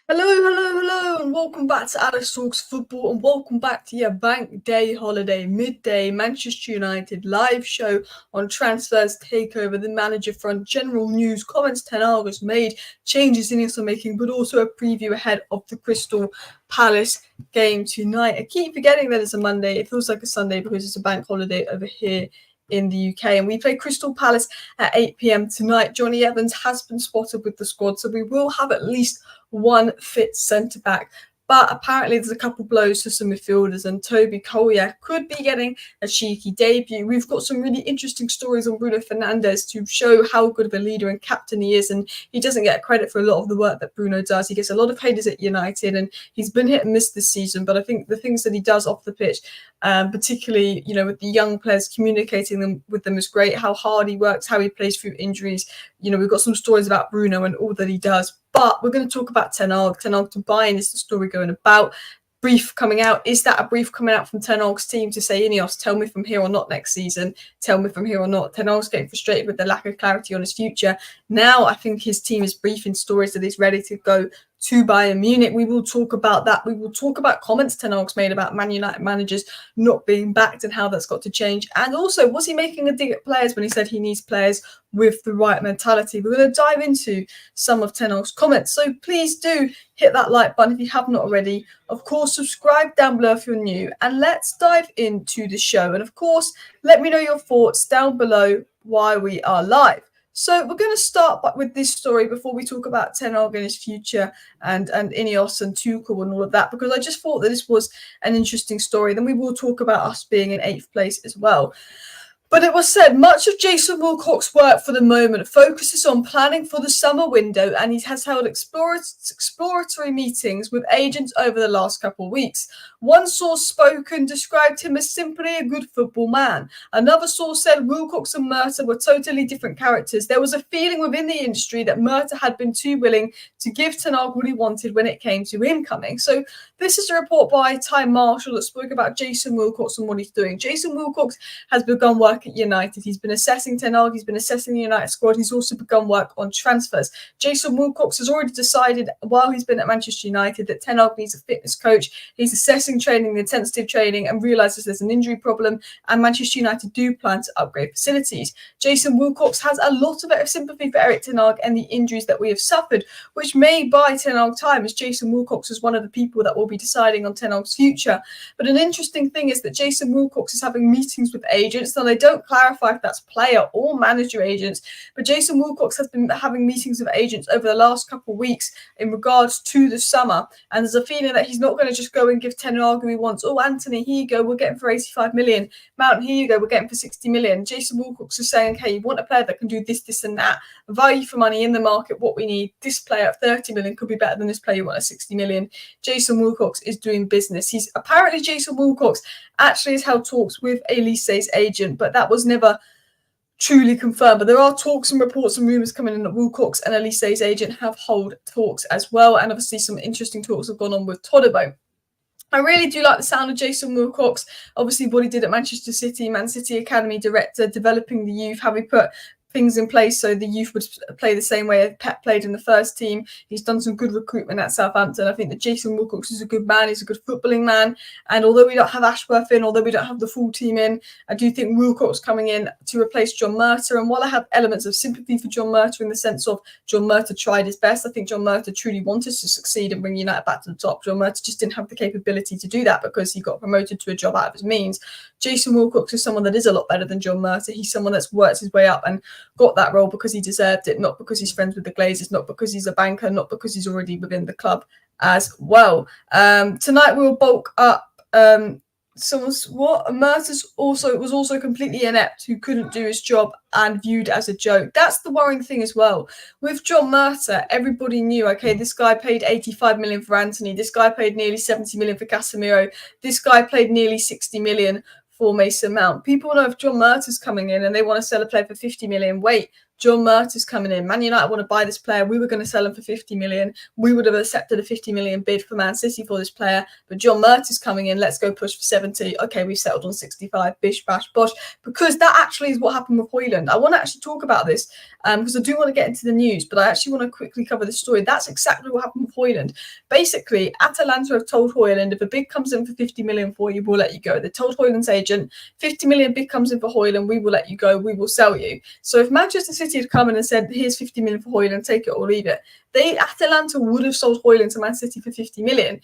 Hello, and welcome back to Alex Talks Football, and welcome back to your bank day holiday, midday Manchester United live show on transfers, takeover, the manager front, general news, comments Ten Hag has made, changes in his making, but also a preview ahead of the Crystal Palace game tonight. I keep forgetting that it's a Monday. It feels like a Sunday because it's a bank holiday over here in the UK, and we play Crystal Palace at 8 p.m. tonight. Johnny Evans has been spotted with the squad, so we will have at least one fit centre back. But apparently there's a couple blows for some midfielders, and Toby Collier could be getting a cheeky debut. We've got some really interesting stories on Bruno Fernandes to show how good of a leader and captain he is, and he doesn't get credit for a lot of the work that Bruno does. He gets a lot of haters at United, and he's been hit and miss this season, but I think the things that he does off the pitch, particularly, with the young players, communicating with them is great. How hard he works, how he plays through injuries. We've got some stories about Bruno and all that he does. But we're going to talk about Ten Hag. Ten Hag to Bayern is the story going about. Brief coming out. Is that a brief coming out from Ten Hag's team to say, Ineos, tell me from here or not next season? Tell me from here or not? Ten Hag's getting frustrated with the lack of clarity on his future. Now I think his team is briefing stories that he's ready to go to Bayern Munich. We will talk about that. We will talk about comments Ten Hag's made about Man United managers not being backed and how that's got to change. And also, was he making a dig at players when he said he needs players with the right mentality? We're going to dive into some of Ten Hag's comments. So please do hit that like button if you have not already. Of course, subscribe down below if you're new. And let's dive into the show. And of course, let me know your thoughts down below why we are live. So we're going to start with this story before we talk about Ten Hag and his future and Ineos and Tuchel and all of that, because I just thought that this was an interesting story. Then we will talk about us being in 8th place as well. But it was said much of Jason Wilcock's work for the moment focuses on planning for the summer window, and he has held exploratory meetings with agents over the last couple of weeks. One source spoken described him as simply a good football man. Another source said Wilcock and Murta were totally different characters. There was a feeling within the industry that Murta had been too willing to give Ten Hag what he wanted when it came to him coming. So this is a report by Ty Marshall that spoke about Jason Wilcock and what he's doing. Jason Wilcock has begun work at United. He's been assessing Ten Hag. He's been assessing the United squad. He's also begun work on transfers. Jason Wilcock has already decided while he's been at Manchester United that Ten Hag needs a fitness coach. He's assessing training, the intensive training, and realises there's an injury problem, and Manchester United do plan to upgrade facilities. Jason Wilcock has a lot of sympathy for Erik Ten Hag and the injuries that we have suffered, which may buy Ten Hag time, as Jason Wilcock is one of the people that will be deciding on Ten Hag's future. But an interesting thing is that Jason Wilcock is having meetings with agents. Now, they don't clarify if that's player or manager agents, but Jason Wilcock has been having meetings with agents over the last couple of weeks in regards to the summer, and there's a feeling that he's not going to just go and give Ten Hag who he wants. Oh, Anthony, here you go, we're getting for 85 million. Mount, here you go, we're getting for 60 million. Jason Wilcock is saying, okay, you want a player that can do this, this, and that. Value for money in the market, what we need. This player at 30 million could be better than this player you want at 60 million. Jason Wilcock is doing business. Jason Wilcock actually has held talks with Elise's agent, but that was never truly confirmed. But there are talks and reports and rumours coming in that Wilcock and Elise's agent have held talks as well. And obviously some interesting talks have gone on with Todibo. I really do like the sound of Jason Wilcock. Obviously what he did at Manchester City, Man City Academy director, developing the youth, how he put things in place so the youth would play the same way as Pep played in the first team. He's done some good recruitment at Southampton. I think that Jason Wilcock is a good man. He's a good footballing man. And although we don't have Ashworth in, although we don't have the full team in, I do think Wilcock's coming in to replace John Murta. And while I have elements of sympathy for John Murta in the sense of John Murta tried his best, I think John Murta truly wanted to succeed and bring United back to the top. John Murta just didn't have the capability to do that because he got promoted to a job out of his means. Jason Wilcock is someone that is a lot better than John Murta. He's someone that's worked his way up and got that role because he deserved it, not because he's friends with the Glazers, not because he's a banker, not because he's already within the club as well. Tonight we will bulk up Murta's was also completely inept, who couldn't do his job and viewed as a joke. That's the worrying thing as well. With John Murta, everybody knew, okay, this guy paid 85 million for Anthony, this guy paid nearly 70 million for Casemiro, this guy paid nearly 60 million for Mason Mount. People know if John Murta's coming in and they want to sell a player for 50 million, wait, John Mert is coming in. Man United want to buy this player. We were going to sell him for 50 million. We would have accepted a 50 million bid for Man City for this player, but John Mert is coming in. Let's go push for 70. Okay, we settled on 65. Bish, bash, bosh. Because that actually is what happened with Højlund. I want to actually talk about this because I do want to get into the news, but I actually want to quickly cover the story. That's exactly what happened with Højlund. Basically, Atalanta have told Højlund, if a bid comes in for 50 million for you, we'll let you go. They told Højlund's agent, 50 million bid comes in for Højlund, we will let you go, we will sell you. So if Manchester City had come in and said, here's 50 million for Højlund, take it or leave it, Atalanta would have sold Højlund to Man City for 50 million.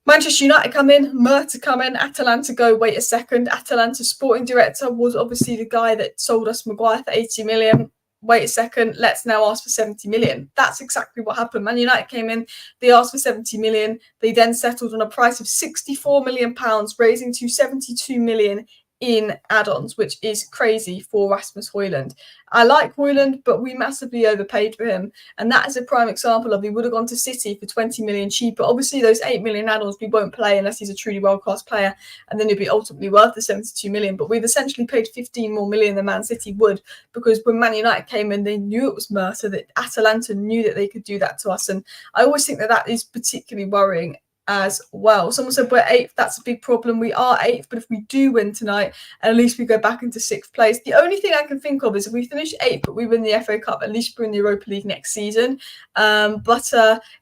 Manchester United come in, Mert come in, Atalanta go, wait a second. Atalanta's sporting director was obviously the guy that sold us Maguire for 80 million. Wait a second, let's now ask for 70 million. That's exactly what happened. Man United came in, they asked for 70 million. They then settled on a price of £64 million, raising to 72 million in add-ons, which is crazy for Rasmus Højlund. I like Højlund, but we massively overpaid for him. And that is a prime example of he would have gone to City for 20 million cheaper. Obviously, those 8 million add-ons we won't play unless he's a truly world-class player, and then he'd be ultimately worth the 72 million. But we've essentially paid 15 more million than Man City would, because when Man United came in, they knew it was Mercer, that Atalanta knew that they could do that to us. And I always think that that is particularly worrying as well. Someone said we're 8th. That's a big problem. We are 8th, but if we do win tonight, at least we go back into 6th place. The only thing I can think of is if we finish 8th, but we win the FA Cup, at least we're in the Europa League next season. But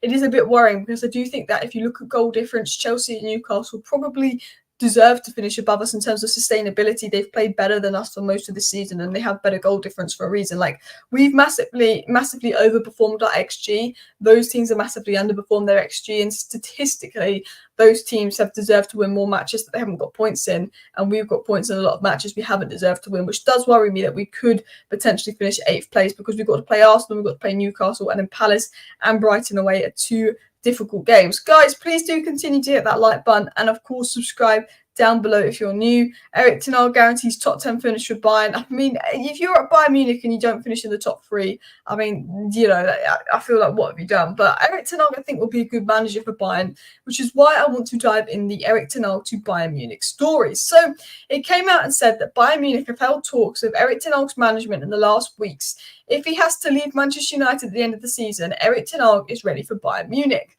it is a bit worrying, because I do think that if you look at goal difference, Chelsea and Newcastle probably deserve to finish above us in terms of sustainability. They've played better than us for most of the season, and they have better goal difference for a reason. Like, we've massively overperformed our XG. Those teams have massively underperformed their XG, and statistically, those teams have deserved to win more matches that they haven't got points in, and we've got points in a lot of matches we haven't deserved to win, which does worry me that we could potentially finish 8th place, because we've got to play Arsenal, we've got to play Newcastle, and then Palace and Brighton away at 2 difficult games. Guys, please do continue to hit that like button, and of course subscribe down below if you're new. Erik ten Hag guarantees top 10 finish for Bayern. I mean, if you're at Bayern Munich and you don't finish in the top 3, I mean, you know, I feel like, what have you done? But Erik ten Hag, I think, will be a good manager for Bayern, which is why I want to dive in the Erik ten Hag to Bayern Munich stories. So it came out and said that Bayern Munich have held talks with Erik ten Hag's management in the last weeks. If he has to leave Manchester United at the end of the season, Erik ten Hag is ready for Bayern Munich.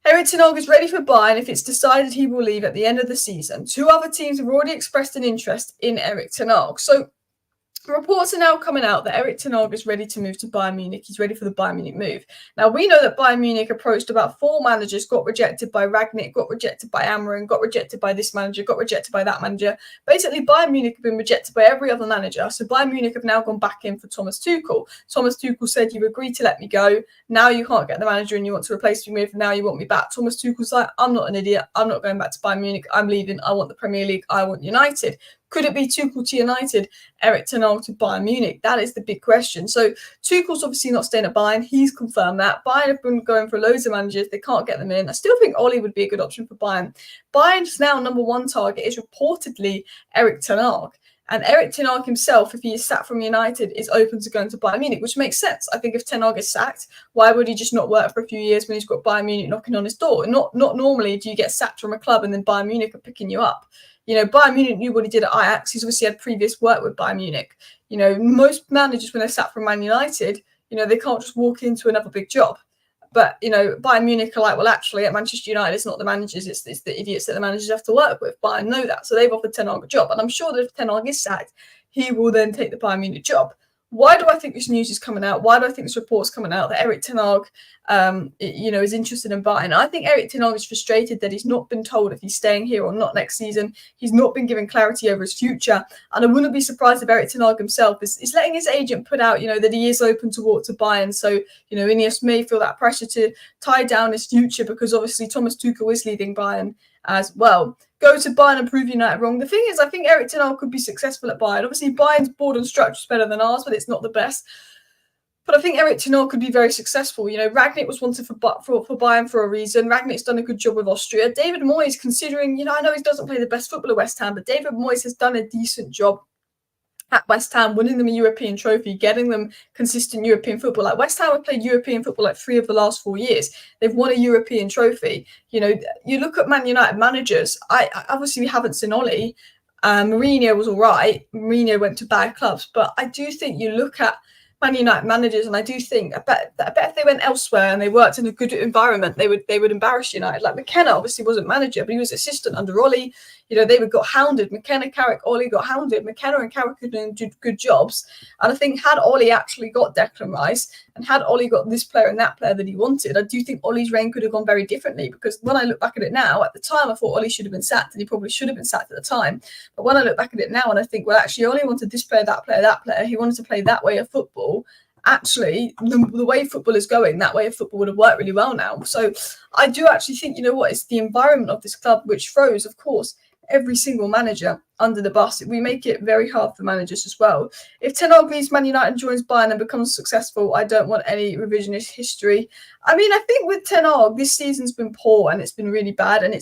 Erik ten Hag is ready for Bayern if it's decided he will leave at the end of the season. 2 other teams have already expressed an interest in Erik ten Hag. So reports are now coming out that Erik ten Hag is ready to move to Bayern Munich. He's ready for the Bayern Munich move. Now, we know that Bayern Munich approached about 4 managers, got rejected by Rangnick, got rejected by Amorim, got rejected by this manager, got rejected by that manager. Basically, Bayern Munich have been rejected by every other manager. So Bayern Munich have now gone back in for Thomas Tuchel. Thomas Tuchel said, "You've agreed to let me go. Now you can't get the manager and you want to replace me with. Now you want me back." Thomas Tuchel's like, "I'm not an idiot. I'm not going back to Bayern Munich. I'm leaving. I want the Premier League. I want United." Could it be Tuchel to United, Erik ten Hag to Bayern Munich? That is the big question. So Tuchel's obviously not staying at Bayern. He's confirmed that. Bayern have been going for loads of managers. They can't get them in. I still think Oli would be a good option for Bayern. Bayern's now number 1 target is reportedly Erik ten Hag. And Erik ten Hag himself, if he is sacked from United, is open to going to Bayern Munich, which makes sense. I think if ten Hag is sacked, why would he just not work for a few years when he's got Bayern Munich knocking on his door? Not normally do you get sacked from a club and then Bayern Munich are picking you up. You know, Bayern Munich knew what he did at Ajax. He's obviously had previous work with Bayern Munich. You know, most managers, when they're sacked from Man United, you know, they can't just walk into another big job. But, you know, Bayern Munich are like, well, actually, at Manchester United, it's not the managers, it's the idiots that the managers have to work with. Bayern know that. So they've offered ten Hag a job. And I'm sure that if ten Hag is sacked, he will then take the Bayern Munich job. Why do I think this news is coming out? Why do I think this report's coming out that Erik ten Hag, is interested in Bayern? I think Erik ten Hag is frustrated that he's not been told if he's staying here or not next season. He's not been given clarity over his future. And I wouldn't be surprised if Erik ten Hag himself is letting his agent put out, you know, that he is open to walk to Bayern. So, you know, Ineos may feel that pressure to tie down his future, because obviously Thomas Tuchel is leaving Bayern as well. Go to Bayern and prove United wrong. The thing is, I think Erik ten Hag could be successful at Bayern. Obviously, Bayern's board and structure is better than ours, but it's not the best. But I think Erik ten Hag could be very successful. You know, Rangnick was wanted for Bayern for a reason. Rangnick's done a good job with Austria. David Moyes, considering, you know, I know he doesn't play the best football at West Ham, but David Moyes has done a decent job at West Ham, winning them a European trophy, getting them consistent European football. Like, West Ham have played European football like 3 of the last 4 years. They've won a European trophy. You know, you look at Man United managers. I obviously we haven't seen Oli. Mourinho was all right. Mourinho went to bad clubs, but I do think you look at Man United managers, and I do think I bet if they went elsewhere and they worked in a good environment, they would embarrass United. Like McKenna obviously wasn't manager, but he was assistant under Ollie. You know, they got hounded. McKenna, Carrick, Ollie got hounded. McKenna and Carrick are doing good jobs. And I think had Ollie actually got Declan Rice and had Ollie got this player and that player that he wanted, I do think Ollie's reign could have gone very differently. Because when I look back at it now, at the time I thought Ollie should have been sacked, and he probably should have been sacked at the time. But when I look back at it now and I think, well, actually, Ollie wanted this player, that player, that player. He wanted to play that way of football. Actually, the way football is going, that way of football would have worked really well now. So I do actually think, you know what, it's the environment of this club which throws, of course, every single manager under the bus. We make it very hard for managers as well. If Ten Hag leaves Man United and joins Bayern and becomes successful, I don't want any revisionist history. I mean, I think with Ten Hag, this season's been poor and it's been really bad. And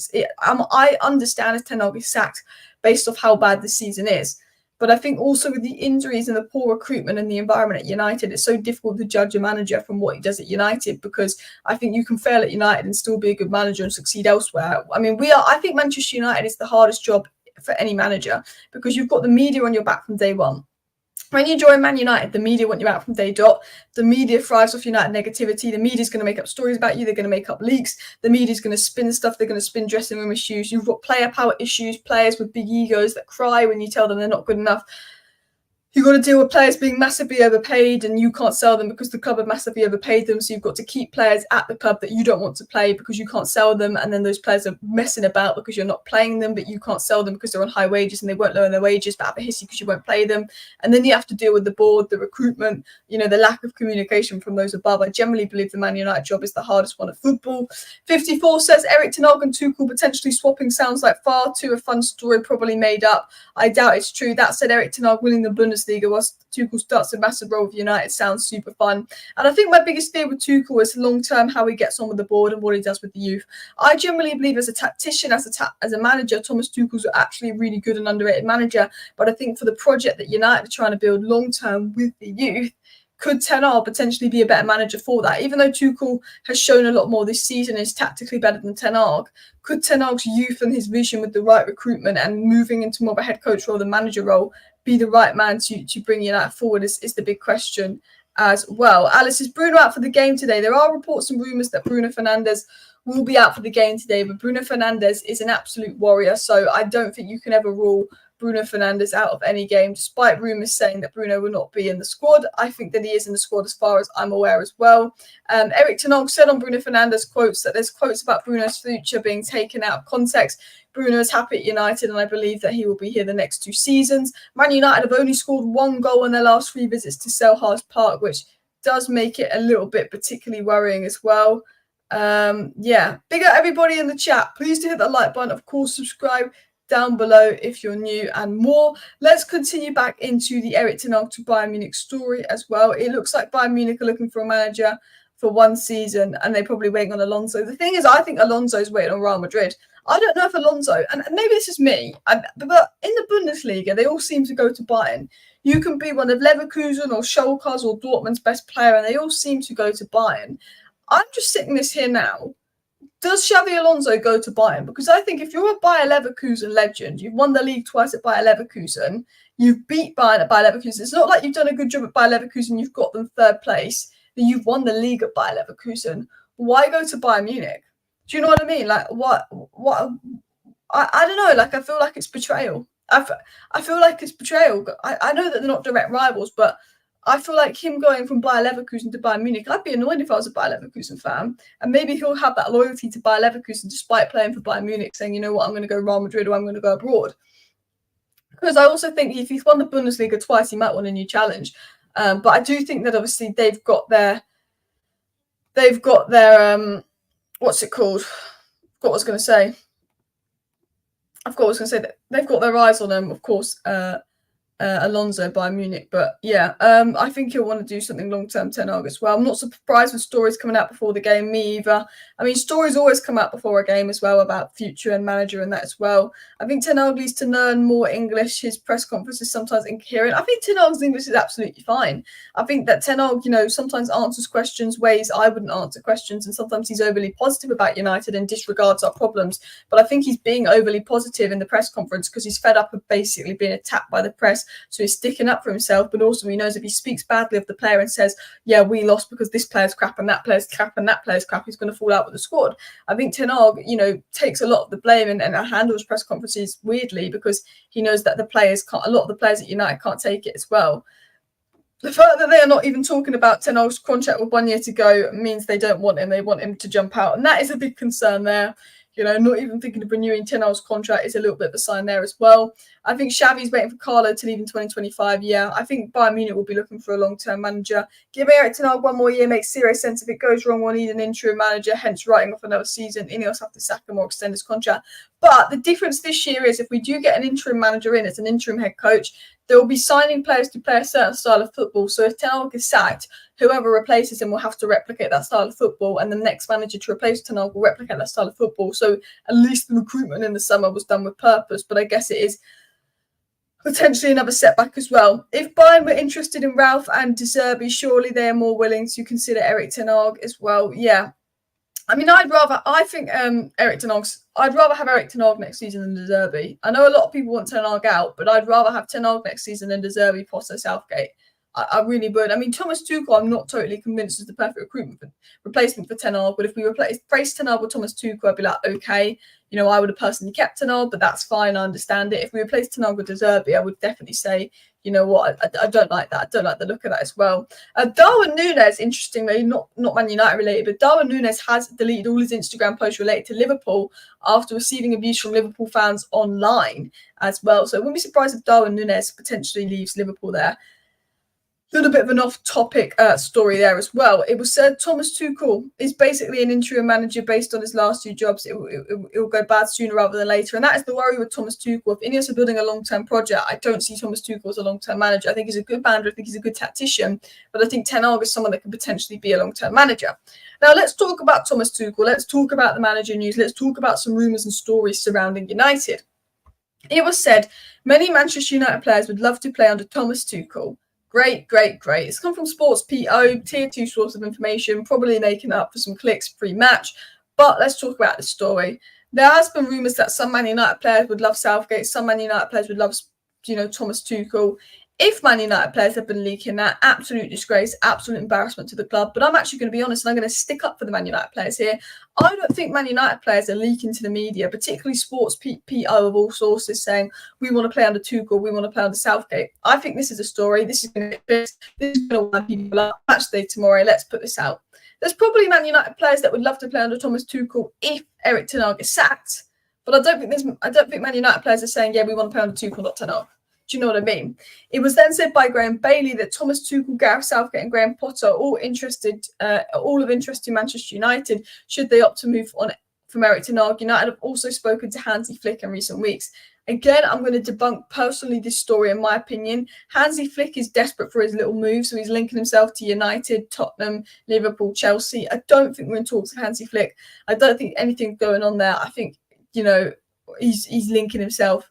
I understand if Ten Hag is sacked based off how bad this season is. But I think also with the injuries and the poor recruitment and the environment at United, it's so difficult to judge a manager from what he does at United, because I think you can fail at United and still be a good manager and succeed elsewhere. I mean, I think Manchester United is the hardest job for any manager, because you've got the media on your back from day one. When you join Man United, the media want you out from day dot. The media thrives off United negativity. The media is going to make up stories about you. They're going to make up leaks. The media is going to spin stuff. They're going to spin dressing room issues. You've got player power issues, players with big egos that cry when you tell them they're not good enough. You've got to deal with players being massively overpaid and you can't sell them because the club have massively overpaid them. So you've got to keep players at the club that you don't want to play because you can't sell them. And then those players are messing about because you're not playing them, but you can't sell them because they're on high wages and they won't lower their wages, but have a hissy because you won't play them. And then you have to deal with the board, the recruitment, you know, the lack of communication from those above. I generally believe the Man United job is the hardest one of football. 54 says Erik ten Hag and Tuchel potentially swapping sounds like far too a fun story, probably made up. I doubt it's true. That said, Erik ten Hag winning the Bundesliga whilst Tuchel starts a massive role with United sounds super fun. And I think my biggest fear with Tuchel is long-term how he gets on with the board and what he does with the youth. I generally believe as a tactician, as a manager, Thomas Tuchel's actually a really good and underrated manager. But I think for the project that United are trying to build long-term with the youth, could Ten Hag potentially be a better manager for that? Even though Tuchel has shown a lot more this season, is tactically better than Ten Hag, could Ten Hag's youth and his vision with the right recruitment and moving into more of a head coach role, the manager role, be the right man to bring United forward is the big question as well. Alice, is Bruno out for the game today? There are reports and rumours that Bruno Fernandes will be out for the game today, but Bruno Fernandes is an absolute warrior, so I don't think you can ever rule Bruno Fernandes out of any game, despite rumours saying that Bruno will not be in the squad. I think that he is in the squad as far as I'm aware as well. Erik ten Hag said on Bruno Fernandes quotes that there's quotes about Bruno's future being taken out of context. Bruno is happy at United and I believe that he will be here the next 2 seasons. Man United have only scored 1 goal in their last 3 visits to Selhurst Park, which does make it a little bit particularly worrying as well. Yeah, big up everybody in the chat. Please do hit that like button. Of course, subscribe down below if you're new and more. Let's continue back into the Erik ten Hag to Bayern Munich story as well. It looks like Bayern Munich are looking for a manager for 1 season and they're probably waiting on Alonso. The thing is, I think Alonso's waiting on Real Madrid. I don't know if Alonso, and maybe this is me, but in the Bundesliga, they all seem to go to Bayern. You can be one of Leverkusen or Schalke's or Dortmund's best player and they all seem to go to Bayern. I'm just sitting this here now. Does Xabi Alonso go to Bayern? Because I think if you're a Bayer Leverkusen legend, you've won the league twice at Bayer Leverkusen, you've beat Bayern at Bayer Leverkusen. It's not like you've done a good job at Bayer Leverkusen, you've got them 3rd place, that you've won the league at Bayer Leverkusen. Why go to Bayern Munich? Do you know what I mean? Like, what? I don't know. Like, I feel like it's betrayal. I feel like it's betrayal. I know that they're not direct rivals, but I feel like him going from Bayer Leverkusen to Bayern Munich, I'd be annoyed if I was a Bayer Leverkusen fan. And maybe he'll have that loyalty to Bayer Leverkusen despite playing for Bayern Munich, saying, you know what, I'm going to go Real Madrid or I'm going to go abroad. Because I also think if he's won the Bundesliga twice, he might want a new challenge. But I do think that obviously they've got their what's it called? I've got what I was going to say. That they've got their eyes on him, of course. Alonso by Munich. But yeah, I think he'll want to do something long-term, Ten Hag as well. I'm not surprised with stories coming out before the game, me either. I mean, stories always come out before a game as well about future and manager and that as well. I think Ten Hag needs to learn more English. His press conference is sometimes incoherent. I think Ten Hag's English is absolutely fine. I think that Ten Hag, sometimes answers questions ways I wouldn't answer questions, and sometimes he's overly positive about United and disregards our problems. But I think he's being overly positive in the press conference because he's fed up of basically being attacked by the press. So he's sticking up for himself, but also he knows if he speaks badly of the player and says, yeah, we lost because this player's crap and that player's crap and that player's crap, he's going to fall out with the squad. I think Ten Hag, takes a lot of the blame and handles press conferences weirdly because he knows that a lot of the players at United can't take it as well. The fact that they are not even talking about Ten Hag's contract with 1 year to go means they don't want him. They want him to jump out. And that is a big concern there. Not even thinking of renewing Ten Hag's contract is a little bit of a sign there as well. I think Xavi's waiting for Carlo to leave in 2025. Yeah, I think Bayern Munich will be looking for a long-term manager. Give Erik Ten Hag 1 more year makes serious sense. If it goes wrong, we'll need an interim manager, hence writing off another season. Ineos have to sack him or extend his contract. But the difference this year is if we do get an interim manager in, it's an interim head coach, they will be signing players to play a certain style of football. So if Ten Hag is sacked, whoever replaces him will have to replicate that style of football, and the next manager to replace Ten Hag will replicate that style of football. So at least the recruitment in the summer was done with purpose, but I guess it is potentially another setback as well. I'd rather have Erik have Erik Ten Hag next season than De Zerbi. I know a lot of people want Ten Hag out, but I'd rather have Ten Hag next season than De Zerbi, Potter, Southgate. I really would. I mean, Thomas Tuchel, I'm not totally convinced is the perfect replacement for Ten Hag. But if we replace Ten Hag with Thomas Tuchel, I'd be like, okay, I would have personally kept Ten Hag, but that's fine. I understand it. If we replace Ten Hag with De Zerbi, I would definitely say, you know what, I don't like that. I don't like the look of that as well. Darwin Núñez, interestingly, not Man United related, but Darwin Núñez has deleted all his Instagram posts related to Liverpool after receiving abuse from Liverpool fans online as well. So I wouldn't be surprised if Darwin Núñez potentially leaves Liverpool there. A little bit of an off-topic story there as well. It was said Thomas Tuchel is basically an interim manager based on his last 2 jobs. It will go bad sooner rather than later. And that is the worry with Thomas Tuchel. If Ineos are building a long-term project, I don't see Thomas Tuchel as a long-term manager. I think he's a good manager. I think he's a good tactician. But I think Ten Hag is someone that could potentially be a long-term manager. Now, let's talk about Thomas Tuchel. Let's talk about the manager news. Let's talk about some rumours and stories surrounding United. It was said many Manchester United players would love to play under Thomas Tuchel. Great. It's come from Sports PO, tier 2 source of information, probably making up for some clicks pre-match. But let's talk about the story. There has been rumours that some Man United players would love Southgate, some Man United players would love, Thomas Tuchel. If Man United players have been leaking that, absolute disgrace, absolute embarrassment to the club. But I'm actually going to be honest, and I'm going to stick up for the Man United players here. I don't think Man United players are leaking to the media, particularly Sports PO of all sources saying, we want to play under Tuchel, we want to play under Southgate. I think this is a story. This is going to be fixed. This is going to wind people up. Match day tomorrow. Let's put this out. There's probably Man United players that would love to play under Thomas Tuchel if Erik Ten Hag is sacked. But I don't think Man United players are saying, yeah, we want to play under Tuchel, not Ten Hag. Do you know what I mean? It was then said by Graham Bailey that Thomas Tuchel, Gareth Southgate and Graham Potter are all of interest to Manchester United should they opt to move on from Erik Ten Hag. United have also spoken to Hansi Flick in recent weeks. Again, I'm going to debunk personally this story in my opinion. Hansi Flick is desperate for his little move, so he's linking himself to United, Tottenham, Liverpool, Chelsea. I don't think we're in talks with Hansi Flick. I don't think anything's going on there. I think, he's linking himself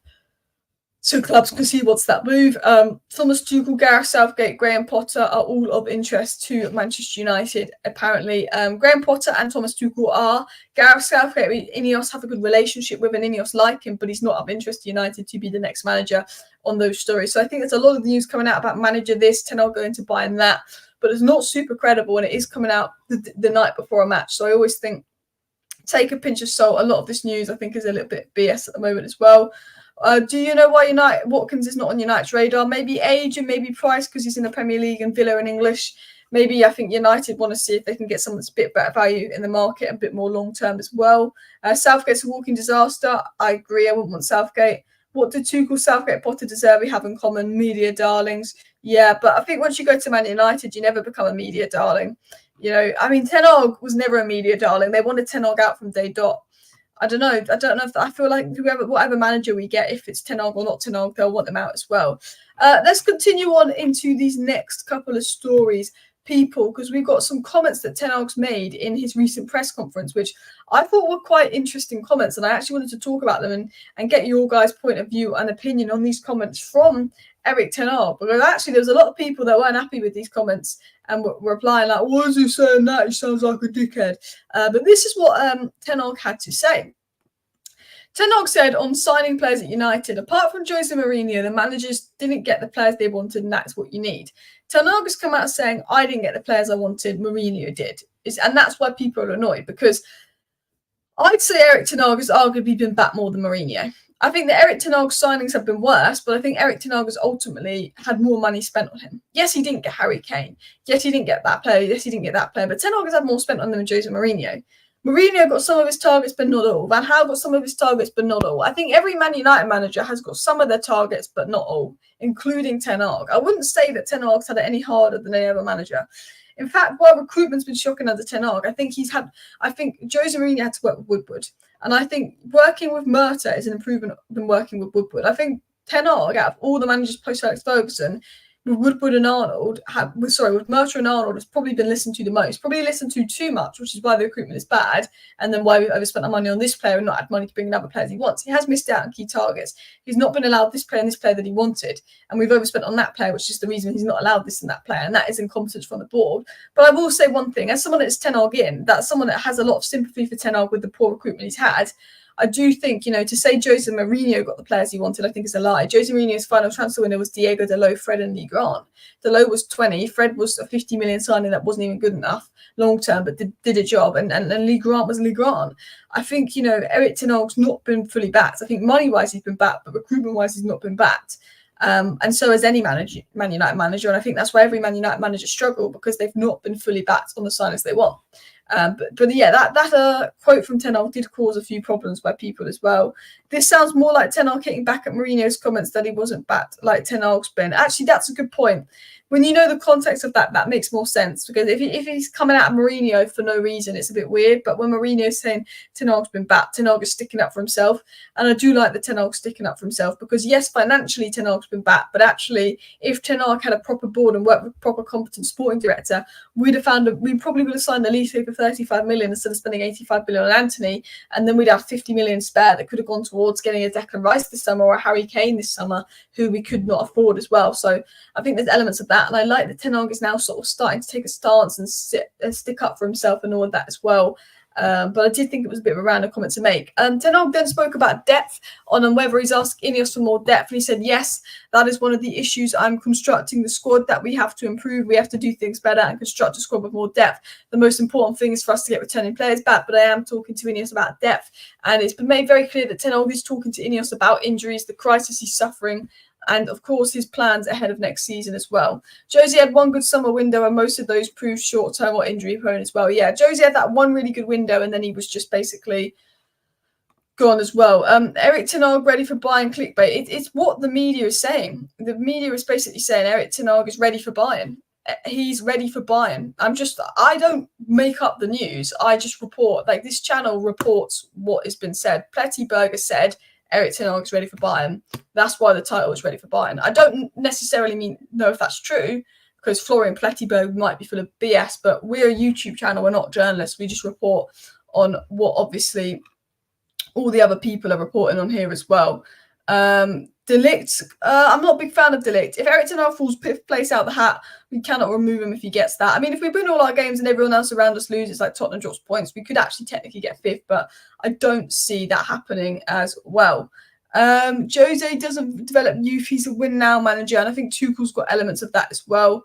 to clubs because he wants that move. Thomas Tuchel, Gareth Southgate, Graham Potter are all of interest to Manchester United, apparently. Graham Potter and Thomas Tuchel are. Gareth Southgate, Ineos have a good relationship with, and Ineos like him, but he's not of interest to United to be the next manager on those stories. So I think there's a lot of news coming out about manager this, Ten Hag going to Bayern that, but it's not super credible, and it is coming out the night before a match. So I always think, take a pinch of salt. A lot of this news I think is a little bit BS at the moment as well. Do you know why Watkins is not on United's radar? Maybe age and maybe price because he's in the Premier League and Villa in English. Maybe I think United want to see if they can get someone that's a bit better value in the market, a bit more long-term as well. Southgate's a walking disaster. I agree. I wouldn't want Southgate. What do Tuchel, Southgate, Potter, De Zerbi have in common? Media darlings. Yeah, but I think once you go to Man United, you never become a media darling. Ten Hag was never a media darling. They wanted Ten Hag out from day dot. I don't know. I don't know if I feel like whatever manager we get, if it's Ten Hag or not Ten Hag, they'll want them out as well. Let's continue on into these next couple of stories, people, because we've got some comments that Ten Hag's made in his recent press conference, which I thought were quite interesting comments, and I actually wanted to talk about them and get your guys' point of view and opinion on these comments from Erik Ten Hag, because actually there was a lot of people that weren't happy with these comments and were replying like, "Why is he saying that? He sounds like a dickhead." But this is what Ten Hag had to say. Ten Hag said on signing players at United, apart from Jose Mourinho, the managers didn't get the players they wanted, and that's what you need. Ten Hag has come out saying, I didn't get the players I wanted, Mourinho did. And that's why people are annoyed, because I'd say Erik Ten Hag has arguably been back more than Mourinho. I think that Erik Ten Hag's signings have been worse, but I think Erik Ten Hag has ultimately had more money spent on him. Yes, he didn't get Harry Kane. Yes, he didn't get that player. Yes, he didn't get that player. But Ten Hag has had more spent on them than Jose Mourinho. Mourinho got some of his targets, but not all. Van Gaal got some of his targets, but not all. I think every Man United manager has got some of their targets, but not all, including Ten Hag. I wouldn't say that Ten Hag's had it any harder than any other manager. In fact, while recruitment's been shocking under Ten Hag, I think Jose Mourinho had to work with Woodward. And I think working with Murta is an improvement than working with Woodward. I think Ten Hag, out of all the managers post Alex Ferguson, with Woodward and Arnold, with Murta and Arnold, has probably been listened to the most. Probably listened to too much, which is why the recruitment is bad, and then why we've overspent our money on this player and not had money to bring in other players he wants. He has missed out on key targets. He's not been allowed this player and this player that he wanted, and we've overspent on that player, which is the reason he's not allowed this and that player, and that is incompetence from the board. But I will say one thing, as someone that's Ten Hag in, that's someone that has a lot of sympathy for Ten Hag with the poor recruitment he's had. I do think, to say Jose Mourinho got the players he wanted, I think is a lie. Jose Mourinho's final transfer winner was Diego Dalot, Fred and Lee Grant. Dalot was 20. Fred was a 50 million signing that wasn't even good enough long term, but did a job. And Lee Grant was Lee Grant. I think, Erik Ten Hag's not been fully backed. I think money-wise he's been backed, but recruitment-wise he's not been backed. And so has any Man United manager. And I think that's why every Man United manager struggle, because they've not been fully backed on the signings they want. But yeah, that quote from Ten Hag did cause a few problems by people as well. This sounds more like Ten Hag hitting back at Mourinho's comments that he wasn't backed like Ten Hag's been. Actually, that's a good point. When you know the context of that, that makes more sense, because if he's coming at Mourinho for no reason, it's a bit weird. But when Mourinho's saying Ten Hag's been backed, Ten Hag is sticking up for himself. And I do like that Ten Hag's sticking up for himself, because yes, financially Ten Hag's been backed, but actually if Ten Hag had a proper board and worked with proper competent sporting director, we probably would have signed a lease fee for 35 million instead of spending 85 million on Anthony, and then we'd have 50 million spare that could have gone towards getting a Declan Rice this summer or a Harry Kane this summer, who we could not afford as well. So I think there's elements of that, and I like that Ten Hag is now sort of starting to take a stance and stick up for himself and all of that as well. But I did think it was a bit of a random comment to make. Ten Hag then spoke about depth on whether he's asked Ineos for more depth. And he said, yes, that is one of the issues. I'm constructing the squad that we have to improve. We have to do things better and construct a squad with more depth. The most important thing is for us to get returning players back. But I am talking to Ineos about depth. And it's been made very clear that Ten Hag is talking to Ineos about injuries, the crisis he's suffering, and of course his plans ahead of next season as well. Jose had one good summer window, and most of those proved short-term or injury-prone as well. Yeah, Jose had that one really good window, and then he was just basically gone as well. Erik Ten Hag ready for Bayern clickbait. It's what the media is saying. The media is basically saying Erik Ten Hag is ready for Bayern. He's ready for Bayern. I don't make up the news. I just report. Like, this channel reports what has been said. Plettyberger said Erik Ten Hag is ready for Bayern. That's why the title is ready for Bayern. I don't necessarily know if that's true, because Florian Plettyberg might be full of BS, but we're a YouTube channel. We're not journalists. We just report on what obviously all the other people are reporting on here as well. De Ligt, I'm not a big fan of De Ligt. If Erik Ten Hag falls fifth place out the hat, we cannot remove him if he gets that. I mean, if we win all our games and everyone else around us loses, like Tottenham drops points, we could actually technically get fifth, but I don't see that happening as well. Jose doesn't develop youth. He's a win now manager, and I think Tuchel's got elements of that as well.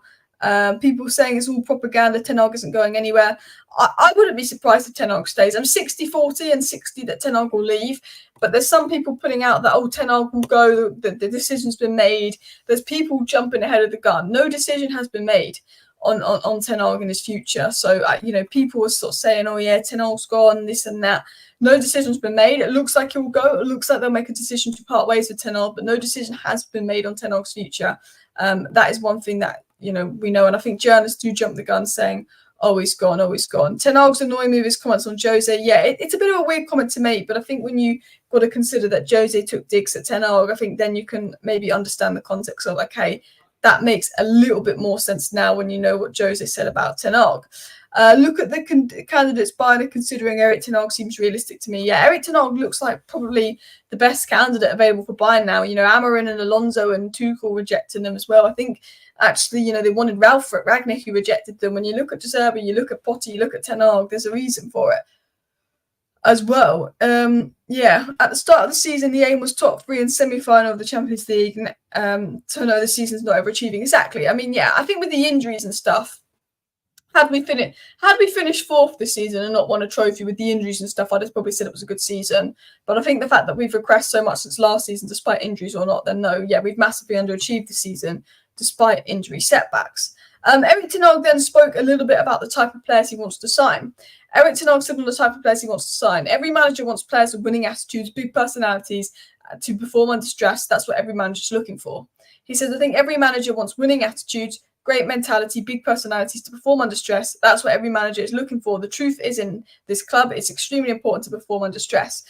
People saying it's all propaganda, Ten Hag isn't going anywhere. I wouldn't be surprised if Ten Hag stays. I'm 60-40 and 60 that Ten Hag will leave. But there's some people putting out that, Ten Hag will go, the decision's been made. There's people jumping ahead of the gun. No decision has been made on Ten Hag in his future. So, people are sort of saying, Ten Hag's gone, this and that. No decision's been made. It looks like he'll go. It looks like they'll make a decision to part ways with Ten Hag, but no decision has been made on Ten Hag's future. That is one thing that, we know. And I think journalists do jump the gun saying, Oh, he's gone. Oh, he's gone. Ten Hag's annoying me with his comments on Jose. Yeah, it's a bit of a weird comment to make, but I think when you got to consider that Jose took digs at Ten Hag, I think then you can maybe understand the context of, okay, that makes a little bit more sense now when you know what Jose said about Ten Hag. Look at the candidates Bayern are considering. Erik Ten Hag seems realistic to me. Yeah, Erik Ten Hag looks like probably the best candidate available for Bayern now. Amarin and Alonso and Tuchel rejecting them as well. I think actually, they wanted Ralf Ragnick, who rejected them. When you look at De Zerbi, you look at Potter, you look at Ten Hag, there's a reason for it as well. At the start of the season, the aim was top 3 and semi-final of the Champions League. So no, the season's not overachieving. Exactly. I think with the injuries and stuff, had we finished 4th this season and not won a trophy with the injuries and stuff, I'd have probably said it was a good season. But I think the fact that we've regressed so much since last season, despite injuries or not, then no, yeah, we've massively underachieved this season, despite injury setbacks. Erik Ten Hag then spoke a little bit about the type of players he wants to sign. Erik Ten Hag said on the type of players he wants to sign. Every manager wants players with winning attitudes, big personalities, to perform under stress. That's what every manager's looking for. He said, I think every manager wants winning attitudes, great mentality, big personalities to perform under stress. That's what every manager is looking for. The truth is, in this club, it's extremely important to perform under stress.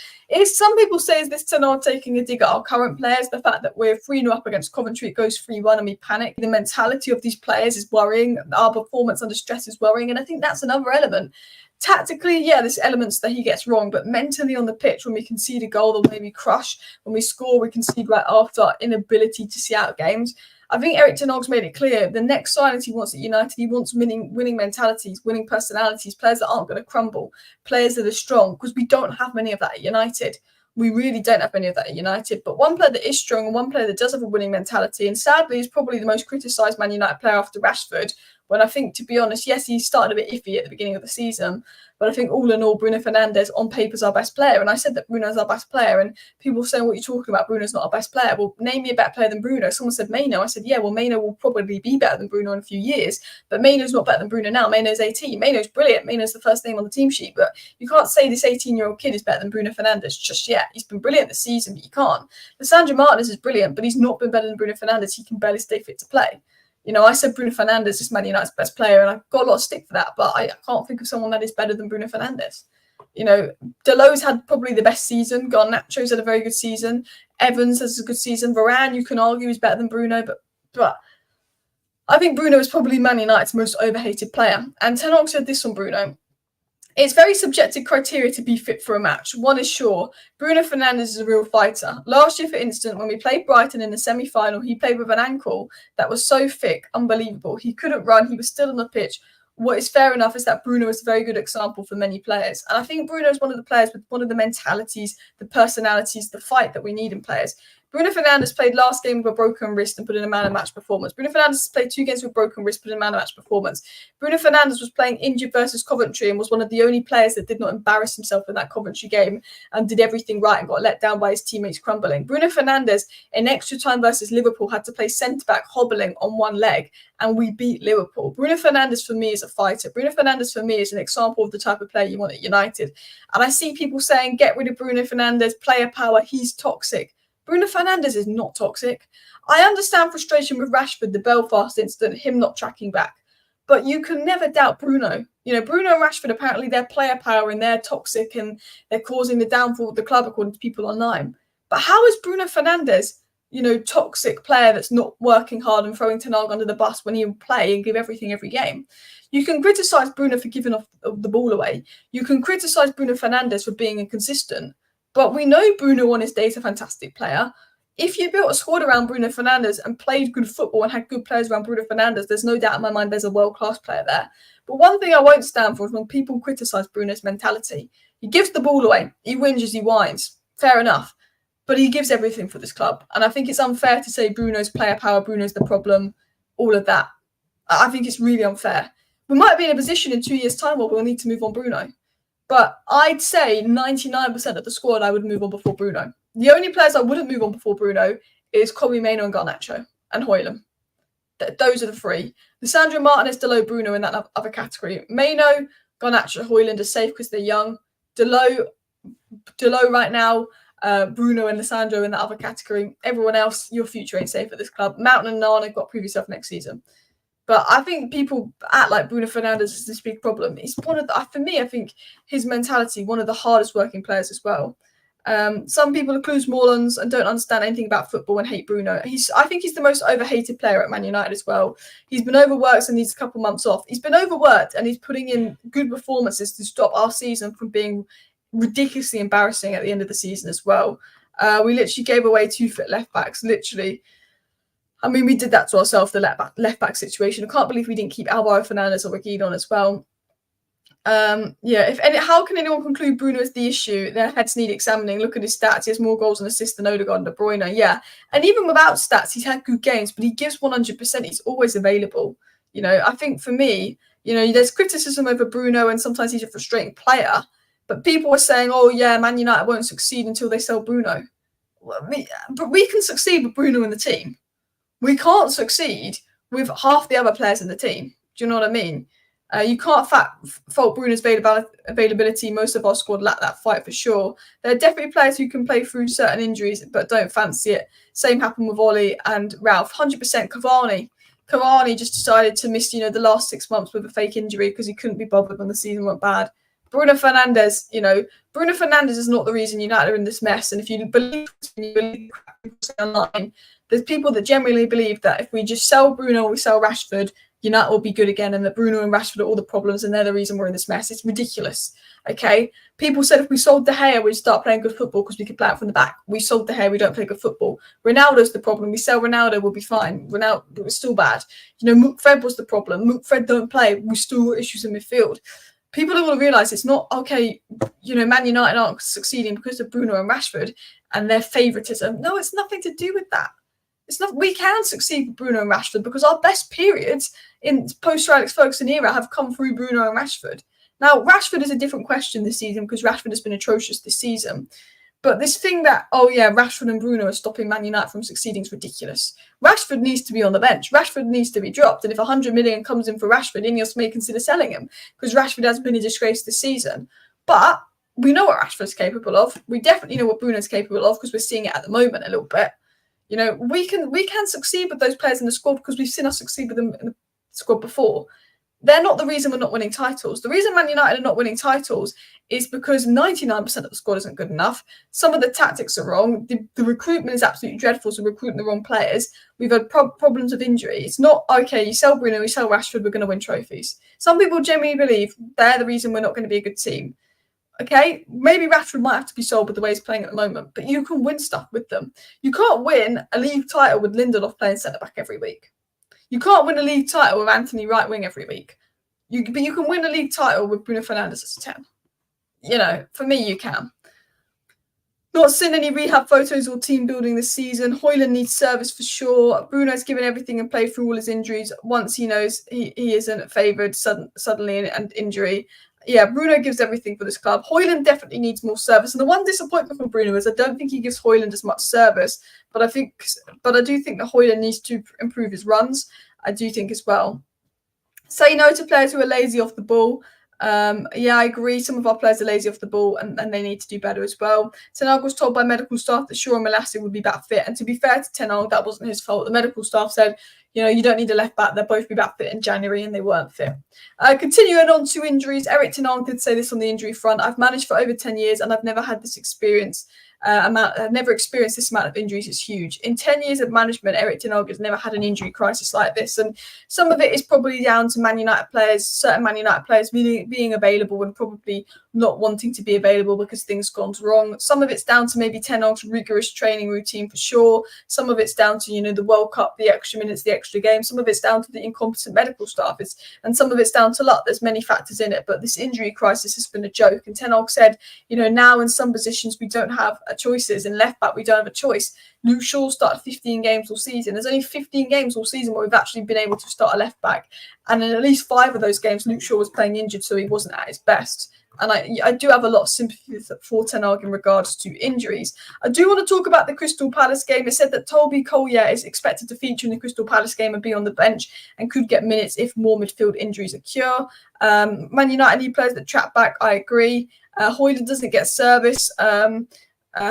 Some people say, is this Ten Hag taking a dig at our current players? The fact that we're 3-0 up against Coventry, it goes 3-1 and we panic. The mentality of these players is worrying. Our performance under stress is worrying. And I think that's another element. Tactically, yeah, there's elements that he gets wrong, but mentally on the pitch, when we concede a goal, the way we crush, when we score, we concede right after, our inability to see out games. I think Erik Ten Hag's made it clear the next signings he wants at United, he wants winning mentalities, winning personalities, players that aren't going to crumble, players that are strong, because we don't have many of that at United. We really don't have many of that at United. But one player that is strong and one player that does have a winning mentality, and sadly is probably the most criticised Man United player after Rashford, when I think, to be honest, yes, he started a bit iffy at the beginning of the season, but I think all in all, Bruno Fernandes on paper is our best player. And I said that Bruno's our best player, and people were saying, what are you talking about? Bruno's not our best player. Well, name me a better player than Bruno. Someone said Maino. I said, yeah, well, Maino will probably be better than Bruno in a few years, but Maino's not better than Bruno now. Maino's 18. Maino's brilliant. Maino's the first name on the team sheet, but you can't say this 18-year-old kid is better than Bruno Fernandes just yet. He's been brilliant this season, but you can't. Lisandro Martinez is brilliant, but he's not been better than Bruno Fernandes. He can barely stay fit to play. I said Bruno Fernandes is Man United's best player, and I've got a lot of stick for that, but I can't think of someone that is better than Bruno Fernandes. Delo's had probably the best season. Garnacho's had a very good season. Evans has a good season. Varane, you can argue, is better than Bruno, but I think Bruno is probably Man United's most overhated player. And Ten Hag said this on Bruno. It's very subjective criteria to be fit for a match. One is sure, Bruno Fernandes is a real fighter. Last year, for instance, when we played Brighton in the semi-final, he played with an ankle that was so thick, unbelievable. He couldn't run. He was still on the pitch. What is fair enough is that Bruno is a very good example for many players. And I think Bruno is one of the players with one of the mentalities, the personalities, the fight that we need in players. Bruno Fernandes played last game with a broken wrist and put in a man-of-match performance. Bruno Fernandes played 2 games with a broken wrist, put in a man-of-match performance. Bruno Fernandes was playing injured versus Coventry and was one of the only players that did not embarrass himself in that Coventry game and did everything right and got let down by his teammates crumbling. Bruno Fernandes, in extra time versus Liverpool, had to play centre-back hobbling on one leg, and we beat Liverpool. Bruno Fernandes, for me, is a fighter. Bruno Fernandes, for me, is an example of the type of player you want at United. And I see people saying, get rid of Bruno Fernandes, player power, he's toxic. Bruno Fernandes is not toxic. I understand frustration with Rashford, the Belfast incident, him not tracking back. But you can never doubt Bruno. Bruno and Rashford, apparently they're player power and they're toxic and they're causing the downfall of the club, according to people online. But how is Bruno Fernandes, toxic player that's not working hard and throwing Ten Hag under the bus when he will play and give everything every game? You can criticise Bruno for giving off the ball away. You can criticise Bruno Fernandes for being inconsistent. But we know Bruno on his day is a fantastic player. If you built a squad around Bruno Fernandes and played good football and had good players around Bruno Fernandes, there's no doubt in my mind there's a world-class player there. But one thing I won't stand for is when people criticise Bruno's mentality. He gives the ball away. He whinges, he whines. Fair enough. But he gives everything for this club. And I think it's unfair to say Bruno's player power, Bruno's the problem, all of that. I think it's really unfair. We might be in a position in 2 years' time where we'll need to move on Bruno. But I'd say 99% of the squad I would move on before Bruno. The only players I wouldn't move on before Bruno is Kobe Maino and Garnacho and Højlund. Those are the 3. Lisandro Martinez, Delo, Bruno in that other category. Maino, Garnacho, Højlund are safe because they're young. Delo right now, Bruno and Lisandro in that other category. Everyone else, your future ain't safe at this club. Mountain and Nana got to prove yourself next season. But I think people act like Bruno Fernandes is this big problem. He's one of the, for me, I think his mentality, one of the hardest working players as well. Some people accuse Morlands and don't understand anything about football and hate Bruno. I think he's the most overhated player at Man United as well. He's been overworked and needs a couple months off. He's been overworked and he's putting in good performances to stop our season from being ridiculously embarrassing at the end of the season as well. We literally gave away 2 fit left backs, literally. I mean, we did that to ourselves, the left back situation. I can't believe we didn't keep Alvaro Fernandez or Reguilon on as well. How can anyone conclude Bruno is the issue? Their heads need examining. Look at his stats. He has more goals and assists than Odegaard and De Bruyne. Yeah, and even without stats, he's had good games, but he gives 100%. He's always available. You know, I think for me, you know, there's criticism over Bruno, and sometimes he's a frustrating player. But people are saying, "Oh yeah, Man United won't succeed until they sell Bruno." But we can succeed with Bruno in the team. We can't succeed with half the other players in the team. Do you know what I mean? You can't fault Bruno's availability. Most of our squad lack that fight for sure. There are definitely players who can play through certain injuries but don't fancy it. Same happened with Ollie and Ralph. 100% Cavani. Cavani just decided to miss, the last 6 months with a fake injury because he couldn't be bothered when the season went bad. Bruno Fernandes, Bruno Fernandes is not the reason United are in this mess. And if you believe online, there's people that genuinely believe that if we just sell Bruno or we sell Rashford, United will be good again, and that Bruno and Rashford are all the problems and they're the reason we're in this mess. It's ridiculous, okay? People said if we sold De Gea, we'd start playing good football because we could play out from the back. We sold De Gea, we don't play good football. Ronaldo's the problem. We sell Ronaldo, we'll be fine. Ronaldo was still bad. Fred was the problem. Fred don't play. We still got issues in midfield. People don't want to realise it's not, okay, Man United aren't succeeding because of Bruno and Rashford and their favouritism. No, it's nothing to do with that. It's not. We can succeed with Bruno and Rashford because our best periods in post-Sir Alex Ferguson era have come through Bruno and Rashford. Now, Rashford is a different question this season because Rashford has been atrocious this season. But this thing that, Rashford and Bruno are stopping Man United from succeeding is ridiculous. Rashford needs to be on the bench. Rashford needs to be dropped. And if 100 million comes in for Rashford, Ineos may consider selling him because Rashford has been a disgrace this season. But we know what Rashford's capable of. We definitely know what Bruno's capable of because we're seeing it at the moment a little bit. We can succeed with those players in the squad because we've seen us succeed with them in the squad before. They're not the reason we're not winning titles. The reason Man United are not winning titles is because 99% of the squad isn't good enough. Some of the tactics are wrong. The recruitment is absolutely dreadful, so we're recruiting the wrong players. We've had problems with injury. It's not, okay, you sell Bruno, you sell Rashford, we're going to win trophies. Some people genuinely believe they're the reason we're not going to be a good team. Okay, maybe Rashford might have to be sold with the way he's playing at the moment, but you can win stuff with them. You can't win a league title with Lindelof playing centre-back every week. You can't win a league title with Anthony right wing every week. But you can win a league title with Bruno Fernandes as a 10. For me, you can. Not seen any rehab photos or team building this season. Højlund needs service for sure. Bruno's given everything and played through all his injuries. Once he knows he isn't favoured suddenly and injury. Yeah, Bruno gives everything for this club. Højlund definitely needs more service. And the one disappointment for Bruno is I don't think he gives Højlund as much service. But I do think that Højlund needs to improve his runs. I do think as well. Say no to players who are lazy off the ball. I agree. Some of our players are lazy off the ball and they need to do better as well. Ten Hag was told by medical staff that Shaw and Molasse would be back fit. And to be fair to Ten Hag, that wasn't his fault. The medical staff said, you don't need a left back. They'll both be back fit in January and they weren't fit. Continuing on to injuries, Eric Ten Hag did say this on the injury front. I've managed for over 10 years and I've never had this experience. I've never experienced this amount of injuries. It's huge. In 10 years of management, Eric Ten Hag has never had an injury crisis like this. And some of it is probably down to Man United players, certain Man United players being available and probably not wanting to be available because things gone wrong. Some of it's down to maybe Ten Hag's rigorous training routine for sure. Some of it's down to, the World Cup, the extra minutes, the extra games. Some of it's down to the incompetent medical staff. And some of it's down to luck. There's many factors in it. But this injury crisis has been a joke. And Ten Hag said, now in some positions we don't have choices. In left back, we don't have a choice. Luke Shaw started 15 games all season. There's only 15 games all season where we've actually been able to start a left back. And in at least 5 of those games, Luke Shaw was playing injured, so he wasn't at his best. And I do have a lot of sympathy for Ten Hag in regards to injuries. I do want to talk about the Crystal Palace game. It said that Toby Collier is expected to feature in the Crystal Palace game and be on the bench and could get minutes if more midfield injuries occur. Man United need players that track back. I agree. Højlund doesn't get service.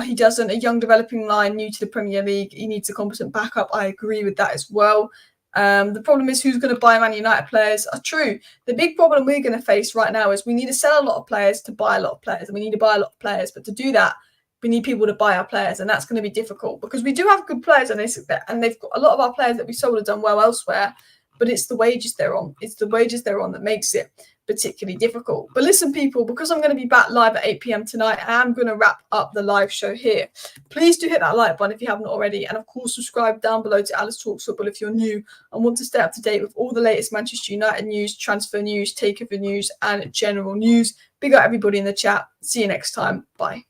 He doesn't. A young developing line new to the Premier League. He needs a competent backup. I agree with that as well. The problem is who's going to buy Man United players. True. The big problem we're going to face right now is we need to sell a lot of players to buy a lot of players, and we need to buy a lot of players. But to do that, we need people to buy our players, and that's going to be difficult because we do have good players, and they've got a lot of our players that we sold have done well elsewhere. But it's the wages they're on. It's the wages they're on that makes it particularly difficult. But listen, people, because I'm going to be back live at 8 p.m. tonight, I'm going to wrap up the live show here. Please do hit that like button if you haven't already. And of course, subscribe down below to Alice Talks Football if you're new and want to stay up to date with all the latest Manchester United news, transfer news, takeover news, and general news. Big up everybody in the chat. See you next time. Bye.